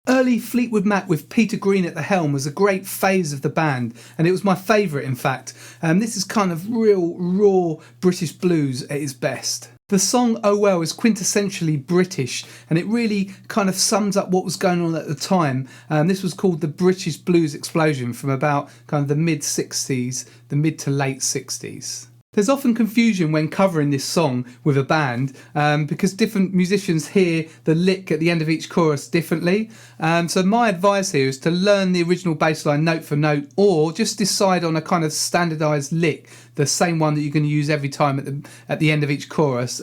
Early Fleetwood Mac with Peter Green at the helm was a great phase of the band, and it was my favourite in fact. This is kind of real raw British blues at its best. The song Oh Well is quintessentially British, and it really kind of sums up what was going on at the time. This was called the British Blues Explosion from about kind of the mid to late 60s. There's often confusion when covering this song with a band because different musicians hear the lick at the end of each chorus differently. So my advice here is to learn the original bass line note for note, or just decide on a kind of standardised lick, the same one that you're going to use every time at the end of each chorus.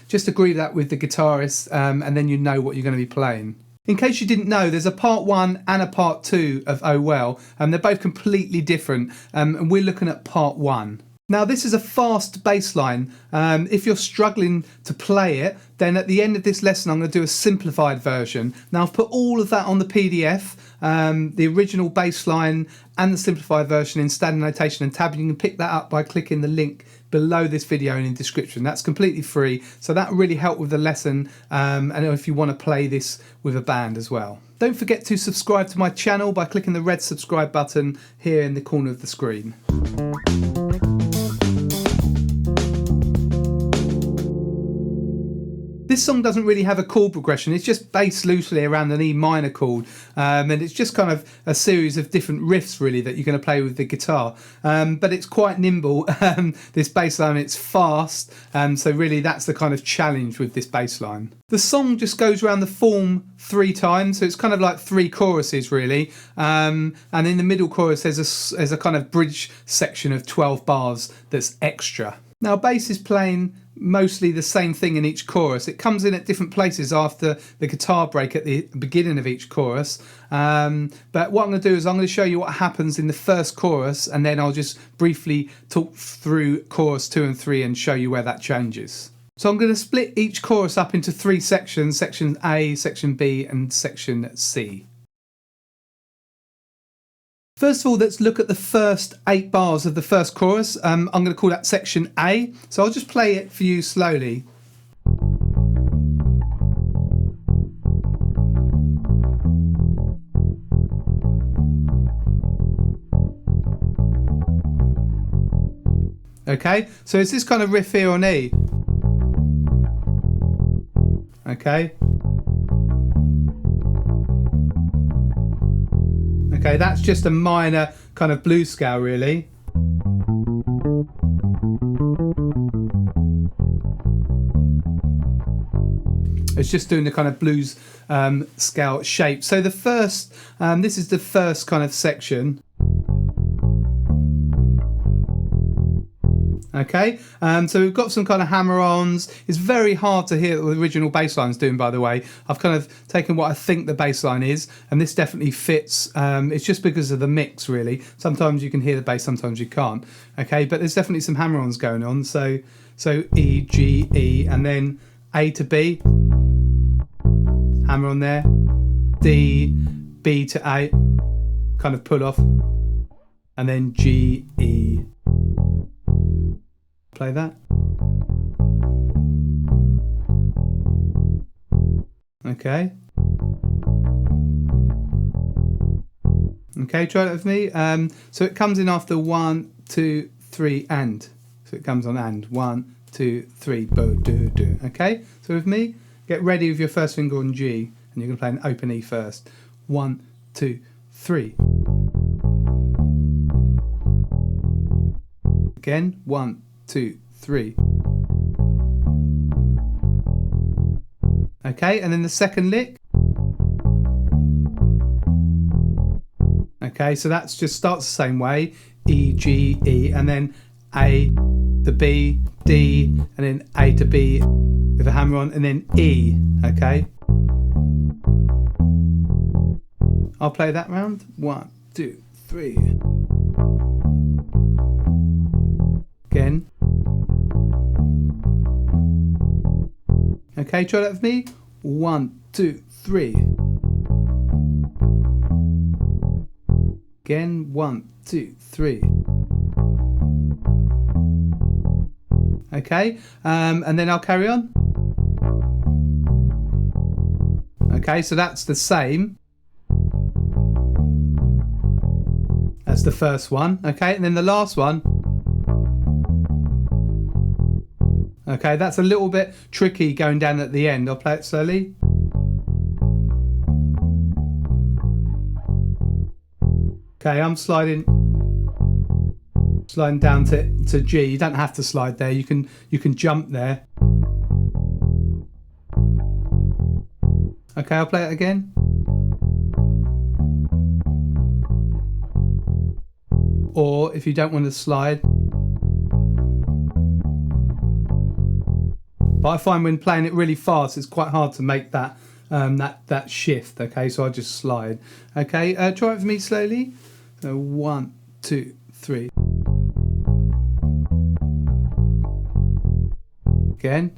Just agree that with the guitarist and then you know what you're going to be playing. In case you didn't know, there's a part 1 and a part 2 of Oh Well, and they're both completely different, and we're looking at part 1. Now this is a fast bass line. If you're struggling to play it, then at the end of this lesson I'm going to do a simplified version. Now I've put all of that on the PDF, the original bass line and the simplified version in standard notation and tab. You can pick that up by clicking the link below this video and in the description. That's completely free, so that really helped with the lesson and if you want to play this with a band as well. Don't forget to subscribe to my channel by clicking the red subscribe button here in the corner of the screen. This song doesn't really have a chord progression, it's just based loosely around an E minor chord, and it's just kind of a series of different riffs really that you're going to play with the guitar, but it's quite nimble, this bass line, it's fast, so really that's the kind of challenge with this bass line. The song just goes around the form 3 times, so it's kind of like 3 choruses really, and in the middle chorus there's a kind of bridge section of 12 bars that's extra. Now bass is playing mostly the same thing in each chorus. It comes in at different places after the guitar break at the beginning of each chorus, but what I'm going to do is I'm going to show you what happens in the first chorus, and then I'll just briefly talk through chorus 2 and 3 and show you where that changes. So I'm going to split each chorus up into 3 sections, section A, section B and section C. First of all, let's look at the first 8 bars of the first chorus. I'm going to call that section A. So I'll just play it for you slowly. Okay, so it's this kind of riff here on E. Okay. Okay, that's just a minor kind of blues scale really. It's just doing the kind of blues scale shape. So the first, this is the first kind of section. Okay, so we've got some kind of hammer-ons. It's very hard to hear what the original bass line's doing, by the way. I've kind of taken what I think the bass line is, and this definitely fits. It's just because of the mix, really. Sometimes you can hear the bass, sometimes you can't. Okay, but there's definitely some hammer-ons going on. So E, G, E, and then A to B. Hammer on there. D, B to A. Kind of pull off. And then G, E. Play that. Okay. Okay, try that with me. So it comes in after 1, 2, 3, and. So it comes on and. 1, 2, 3, bo, do, do. Okay, so with me, get ready with your first finger on G, and you're going to play an open E first. 1, 2, 3. Again, 1, 2, 3. Okay, and then the second lick. Okay, so that's just starts the same way. E, G, E, and then A to B, D, and then A to B with a hammer on, and then E. Okay. I'll play that round. 1, 2, 3. Again. Okay, try that with me. 1, 2, 3. Again. 1, 2, 3. Okay, and then I'll carry on. Okay, so that's the same. That's the first one, okay, and then the last one. Okay, that's a little bit tricky going down at the end. I'll play it slowly. Okay, I'm sliding down to G. You don't have to slide there. You can jump there. Okay, I'll play it again. Or if you don't want to slide. But I find when playing it really fast, it's quite hard to make that that shift. Okay, so I just slide. Okay, try it with me slowly. So 1, 2, 3. Again.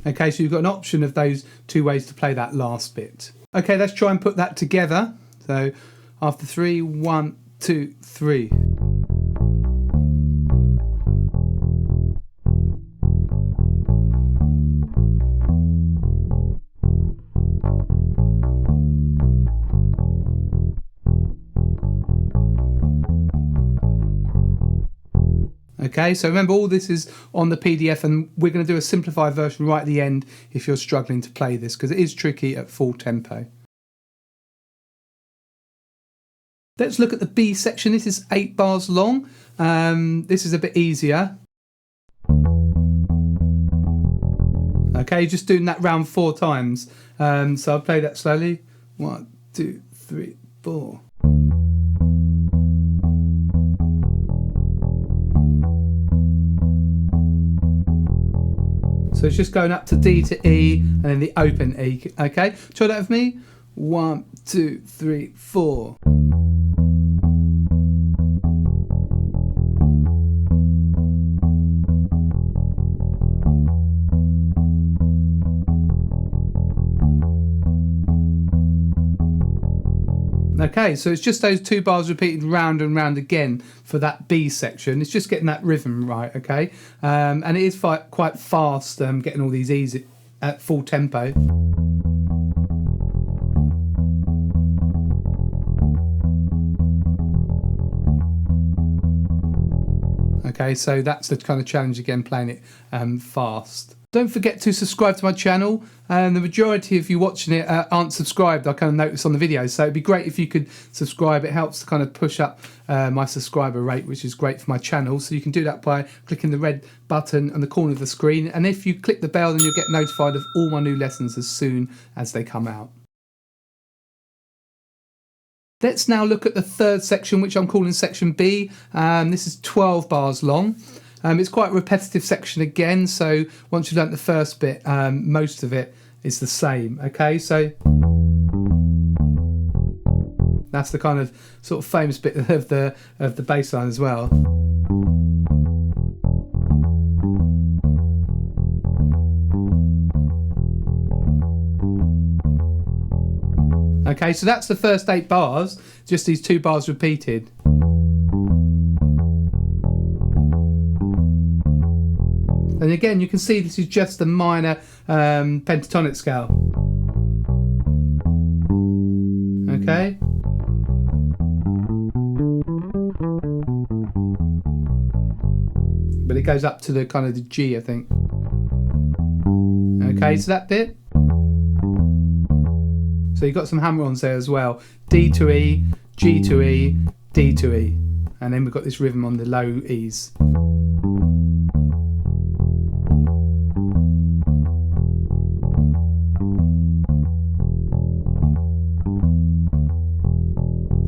Okay, so you've got an option of those two ways to play that last bit. Okay, let's try and put that together. So after 3, 1, 2, 3. Okay, so remember all this is on the PDF, and we're going to do a simplified version right at the end if you're struggling to play this, because it is tricky at full tempo. Let's look at the B section. This is 8 bars long. This is a bit easier. Okay, just doing that round 4 times. So I'll play that slowly. 1, 2, 3, 4. So it's just going up to D to E and then the open E. Okay, try that with me. 1, 2, 3, 4. Okay, so it's just those 2 bars repeated round and round again for that B section. It's just getting that rhythm right, okay? And it is quite fast getting all these E's at full tempo. Okay, so that's the kind of challenge again, playing it fast. Don't forget to subscribe to my channel. The majority of you watching it aren't subscribed, I kind of noticed on the videos. So it'd be great if you could subscribe. It helps to kind of push up my subscriber rate, which is great for my channel. So you can do that by clicking the red button on the corner of the screen. And if you click the bell, then you'll get notified of all my new lessons as soon as they come out. Let's now look at the third section, which I'm calling section B. This is 12 bars long. It's quite a repetitive section again, so once you've learnt the first bit, most of it is the same. Okay, so that's the kind of sort of famous bit of the bass line as well. Okay, so that's the first 8 bars, just these 2 bars repeated. And again, you can see this is just a minor pentatonic scale. Okay. But it goes up to the kind of the G, I think. Okay, so that bit. So you've got some hammer-ons there as well. D to E, G to E, D to E. And then we've got this rhythm on the low E's.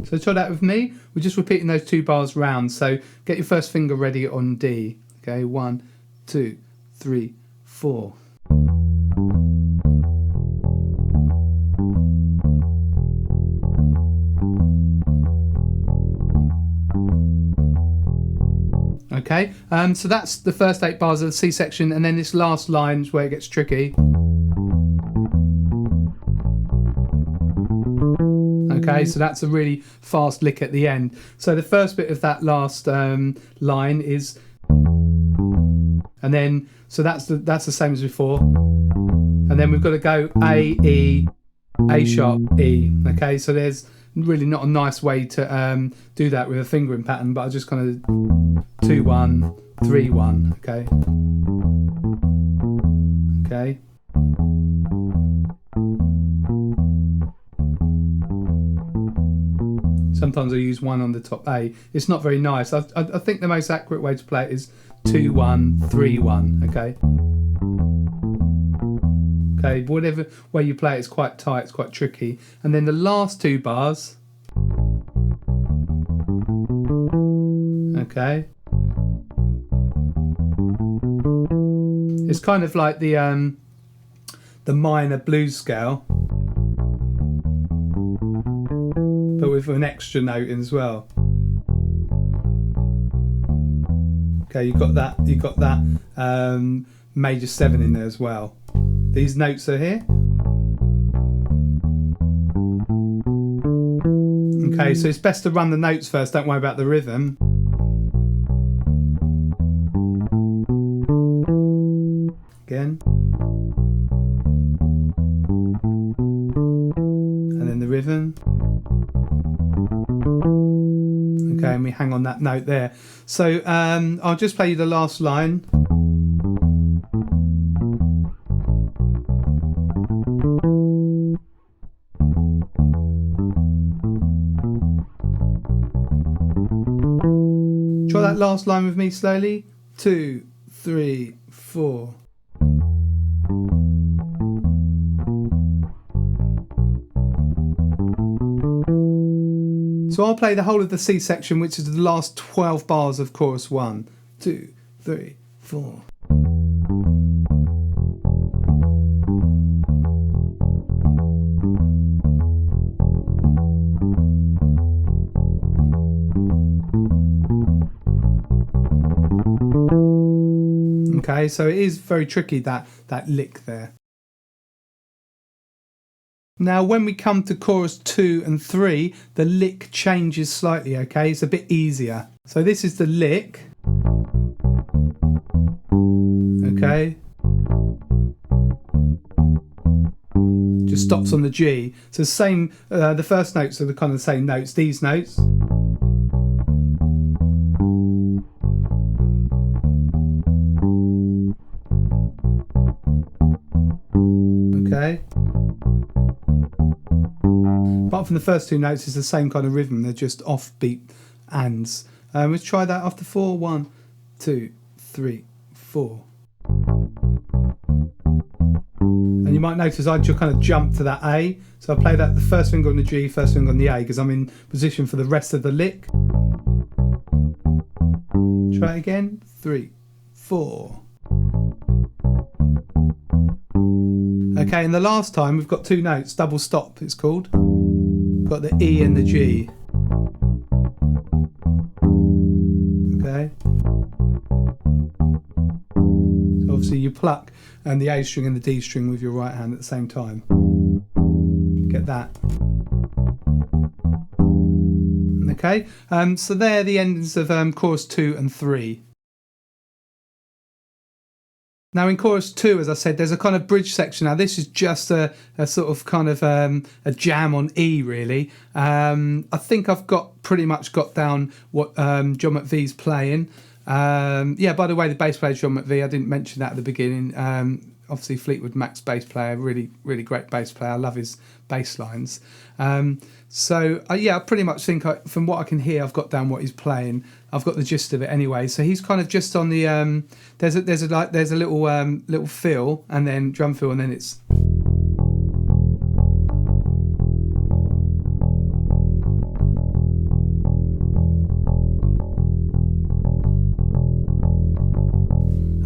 So try that with me. We're just repeating those 2 bars round. So get your first finger ready on D. Okay, 1, 2, 3, 4. Okay, so that's the first 8 bars of the C section, and then this last line is where it gets tricky. Okay, so that's a really fast lick at the end. So the first bit of that last line is, and then so that's the same as before, and then we've got to go A, E, A sharp, E. Okay, so there's really not a nice way to do that with a fingering pattern, but I just kind of 2 1 3 1. Okay. Okay. Sometimes I use 1 on the top A. It's not very nice. I think the most accurate way to play it is 2 1 3 1. Okay. Okay, whatever way you play it, it's quite tight, it's quite tricky. And then the last 2 bars. Okay. It's kind of like the minor blues scale, but with an extra note in as well. Okay, you've got that major 7 in there as well. These notes are here. Okay, so it's best to run the notes first, don't worry about the rhythm. Again. And then the rhythm. Okay, and we hang on that note there. So I'll just play you the last line. Try that last line with me slowly. 2, 3, 4. So I'll play the whole of the C section, which is the last 12 bars of chorus 1, 2, 3, 4. Okay, so it is very tricky, that lick there. Now when we come to chorus 2 and 3, the lick changes slightly, okay? It's a bit easier. So this is the lick. Okay. Just stops on the G. So same, the first notes are the kind of the same notes, these notes. Okay. Apart from the first 2 notes, it's the same kind of rhythm. They're just offbeat ands. Let's try that after 4. 1, 2, 3, 4. And you might notice I just kind of jump to that A. So I play that the first finger on the G, first finger on the A, because I'm in position for the rest of the lick. Try it again. 3, 4. Okay, and the last time we've got 2 notes, double stop it's called. We've got the E and the G. Okay. So obviously you pluck and the A string and the D string with your right hand at the same time. Get that. Okay, so they're the endings of chorus 2 and 3. Now in chorus 2, as I said, there's a kind of bridge section. Now this is just a sort of kind of a jam on E, really. I think I've pretty much got down what John McVie's playing. Yeah, by the way, the bass player John McVie, I didn't mention that at the beginning. Obviously Fleetwood Mac's bass player, really, really great bass player. I love his bass lines. So yeah, I pretty much think from what I can hear, I've got down what he's playing. I've got the gist of it anyway. So he's kind of just on the there's a little fill and then drum fill and then it's.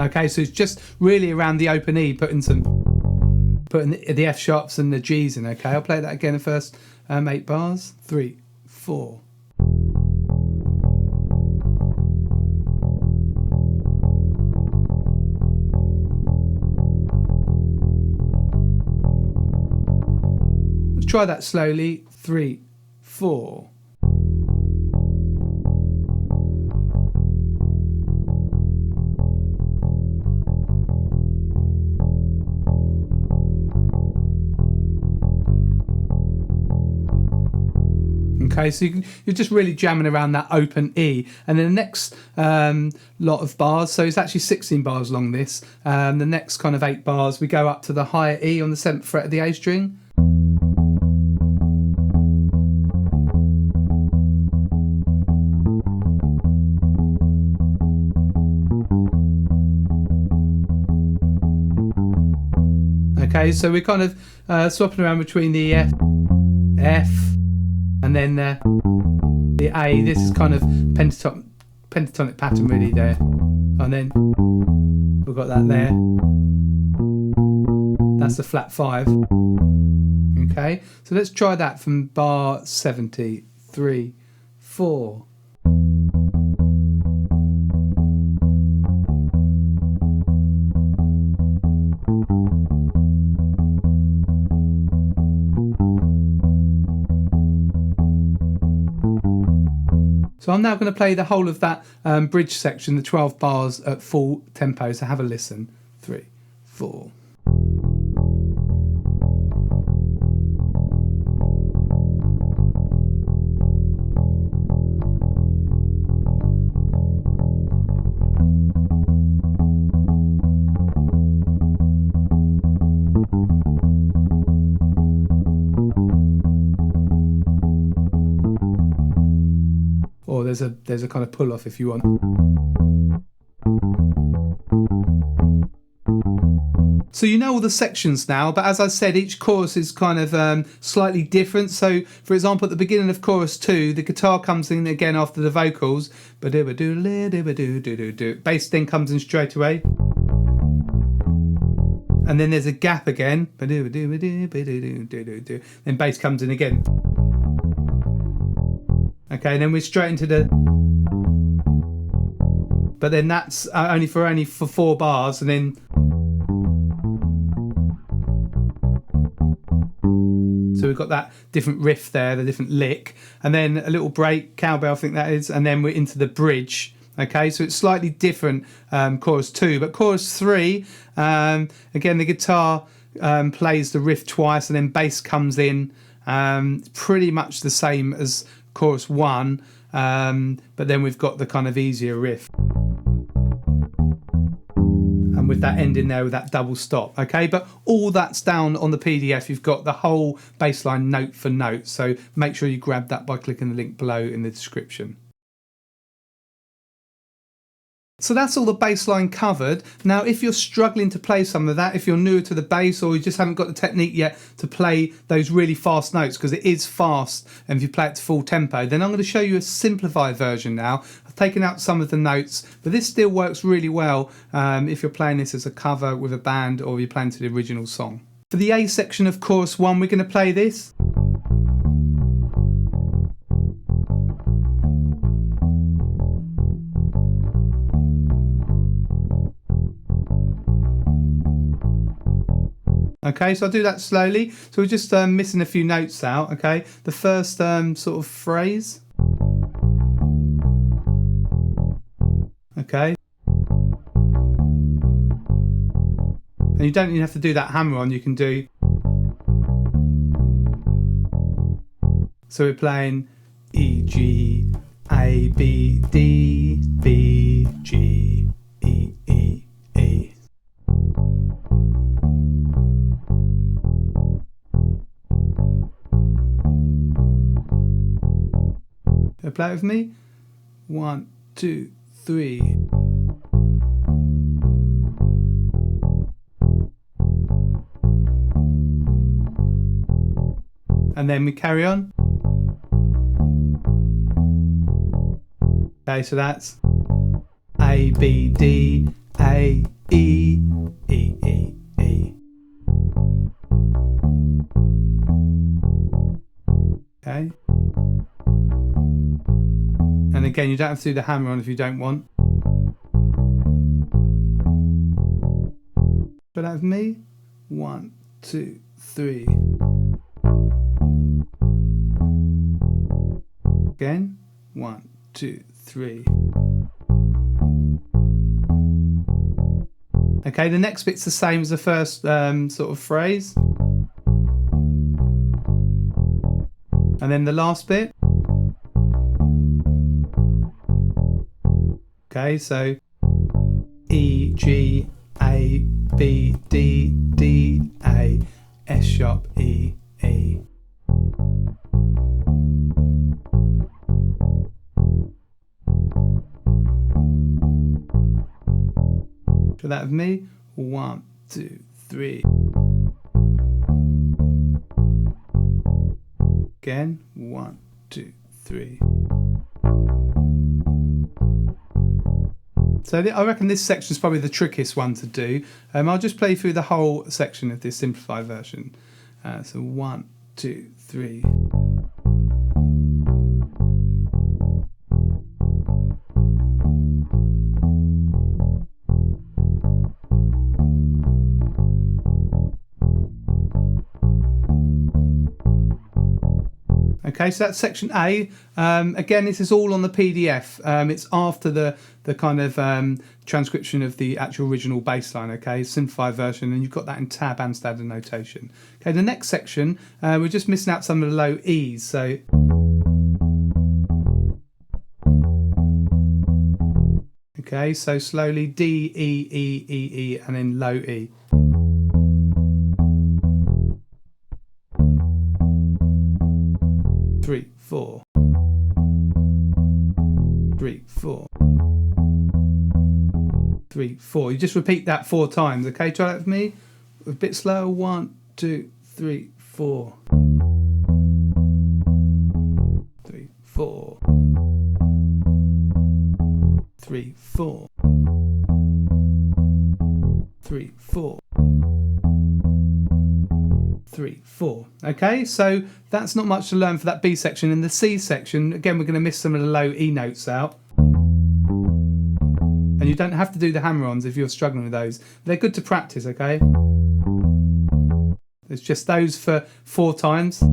Okay, so it's just really around the open E, putting the F sharps and the G's in. Okay, I'll play that again the first 8 bars. 3, 4. Let's try that slowly. 3, 4. Okay, so you're just really jamming around that open E. And then the next lot of bars, so it's actually 16 bars long this, the next kind of 8 bars, we go up to the higher E on the 7th fret of the A string. Okay, so we're kind of swapping around between the F, and then the A. This is kind of pentatonic pattern really there, and then we've got that there. That's the flat 5. Okay, so let's try that from bar 73, 4. So I'm now going to play the whole of that bridge section, the 12 bars at full tempo. So have a listen. 3, 4. Or there's a kind of pull off if you want. So you know all the sections now, but as I said, each chorus is kind of slightly different. So for example, at the beginning of chorus 2, the guitar comes in again after the vocals. Bass then comes in straight away. And then there's a gap again. Then bass comes in again. Okay, and then we're straight into the... But then that's only for 4 bars, and then... So we've got that different riff there, the different lick, and then a little break, cowbell I think that is, and then we're into the bridge. Okay, so it's slightly different chorus 2, but chorus 3, again the guitar plays the riff twice, and then bass comes in, pretty much the same as chorus 1, but then we've got the kind of easier riff, and with that ending there with that double stop. Okay, but all that's down on the PDF. You've got the whole bass line note for note, so make sure you grab that by clicking the link below in the description. So that's all the bass line covered. Now if you're struggling to play some of that, if you're newer to the bass, or you just haven't got the technique yet to play those really fast notes, because it is fast and if you play it to full tempo, then I'm going to show you a simplified version now. I've taken out some of the notes, but this still works really well if you're playing this as a cover with a band, or you're playing to the original song. For the A section of chorus 1, we're going to play this. Okay, so I'll do that slowly. So we're just missing a few notes out. Okay, the first sort of phrase. Okay. And you don't even have to do that hammer on, you can do. So we're playing E, G, A, B, D, B, G, E, E, E. Play it with me. 1, 2, 3. And then we carry on. Okay, so that's A, B, D, A, E, E, E, E. Okay. And again, you don't have to do the hammer on if you don't want. But that with me. 1, 2, 3. Again. 1, 2, 3. Okay, the next bit's the same as the first sort of phrase. And then the last bit. Okay, so E, G, A, B, D, D, A, S sharp, E, E. Try that with me. 1, 2, 3. Again. 1, 2, 3. So I reckon this section is probably the trickiest one to do. I'll just play through the whole section of this simplified version. So 1, 2, 3. Okay, so that's section A. Again, this is all on the PDF. It's after the kind of transcription of the actual original bass line, okay, simplified version, and you've got that in tab and standard notation. Okay, the next section, we're just missing out some of the low E's, so... Okay, so slowly D, E, E, E, E, and then low E. Three, 4. 3, 4. 3, 4. You just repeat that 4 times, okay? Try that with me. A bit slower. 1, 2, 3, 4. 3, 4. 3, 4. 3, 4. 3, 4. Okay, so that's not much to learn for that B section. In the C section, again, we're going to miss some of the low E notes out. And you don't have to do the hammer-ons if you're struggling with those. They're good to practice, okay? It's just those for 4 times.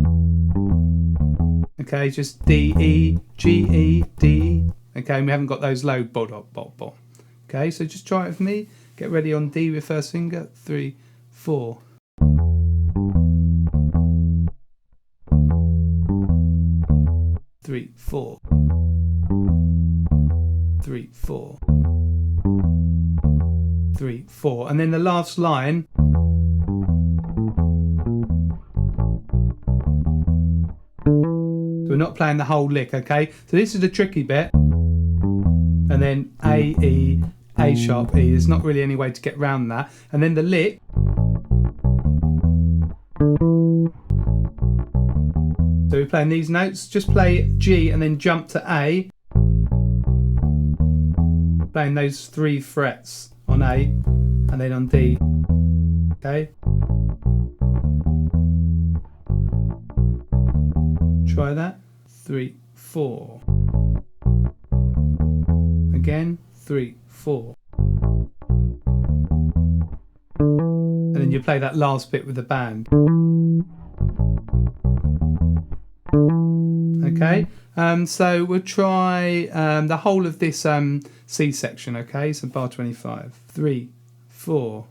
Okay, just D, E, G, E, D. Okay, and we haven't got those low bo, bo, bo, bo. Okay, so just try it with me. Get ready on D with first finger. 3, 4. 3, 4. 3, 4. 3, 4. And then the last line. So we're not playing the whole lick, okay? So this is the tricky bit. And then A, E, A sharp, E. There's not really any way to get around that. And then the lick. So we're playing these notes. Just play G and then jump to A. Playing those 3 frets on A and then on D. Okay. Try that. 3, 4. Again. 3, 4. And then you play that last bit with the band. Okay, so we'll try the whole of this C section, okay, so bar 25. 3, 4.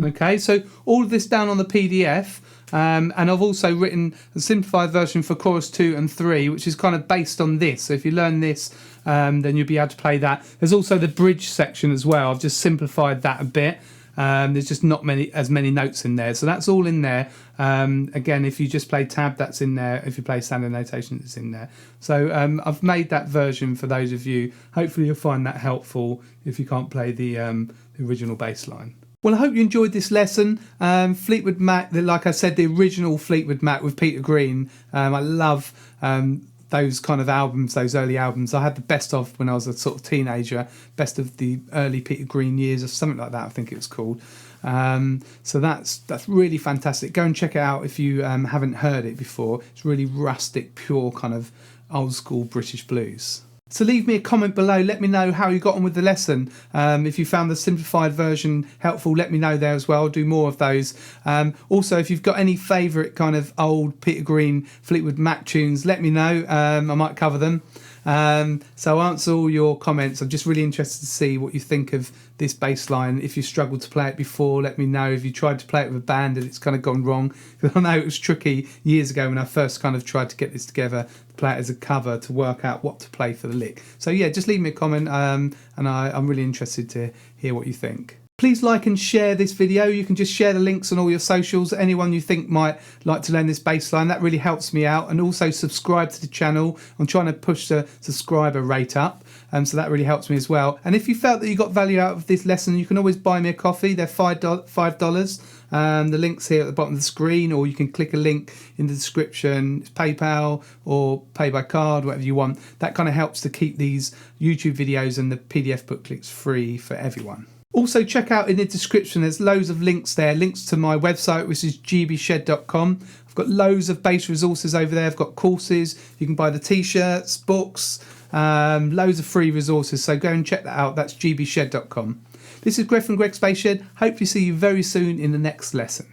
Okay, so all of this down on the PDF, and I've also written a simplified version for chorus 2 and 3, which is kind of based on this. So if you learn this, then you'll be able to play that. There's also the bridge section as well. I've just simplified that a bit. There's just not as many notes in there, so that's all in there. Again, if you just play tab, that's in there. If you play standard notation, it's in there. So I've made that version for those of you. Hopefully you'll find that helpful if you can't play the original bass line. Well, I hope you enjoyed this lesson. Fleetwood Mac, like I said, the original Fleetwood Mac with Peter Green. I love those kind of albums, those early albums. I had the best of when I was a sort of teenager, best of the early Peter Green years or something like that, I think it was called. So that's really fantastic. Go and check it out if you haven't heard it before. It's really rustic, pure kind of old school British blues. So leave me a comment below, let me know how you got on with the lesson. If you found the simplified version helpful, let me know there as well. I'll do more of those. Also, if you've got any favourite kind of old Peter Green Fleetwood Mac tunes, let me know. I might cover them. So I'll answer all your comments. I'm just really interested to see what you think of this bass line. If you struggled to play it before, let me know. If you tried to play it with a band and it's kind of gone wrong, because I know it was tricky years ago when I first kind of tried to get this together, to play it as a cover, to work out what to play for the lick. So yeah, just leave me a comment, and I'm really interested to hear what you think. Please like and share this video. You can just share the links on all your socials. Anyone you think might like to learn this bass line, that really helps me out. And also subscribe to the channel. I'm trying to push the subscriber rate up, so that really helps me as well. And if you felt that you got value out of this lesson, you can always buy me a coffee. They're $5. The link's here at the bottom of the screen, or you can click a link in the description. It's PayPal or pay by card, whatever you want. That kind of helps to keep these YouTube videos and the PDF booklets free for everyone. Also, check out in the description, there's loads of links there, links to my website, which is gbshed.com. I've got loads of bass resources over there. I've got courses, you can buy the t-shirts, books, loads of free resources, so go and check that out. That's gbshed.com. This is Greg from Greg's Bass Shed. Hope to see you very soon in the next lesson.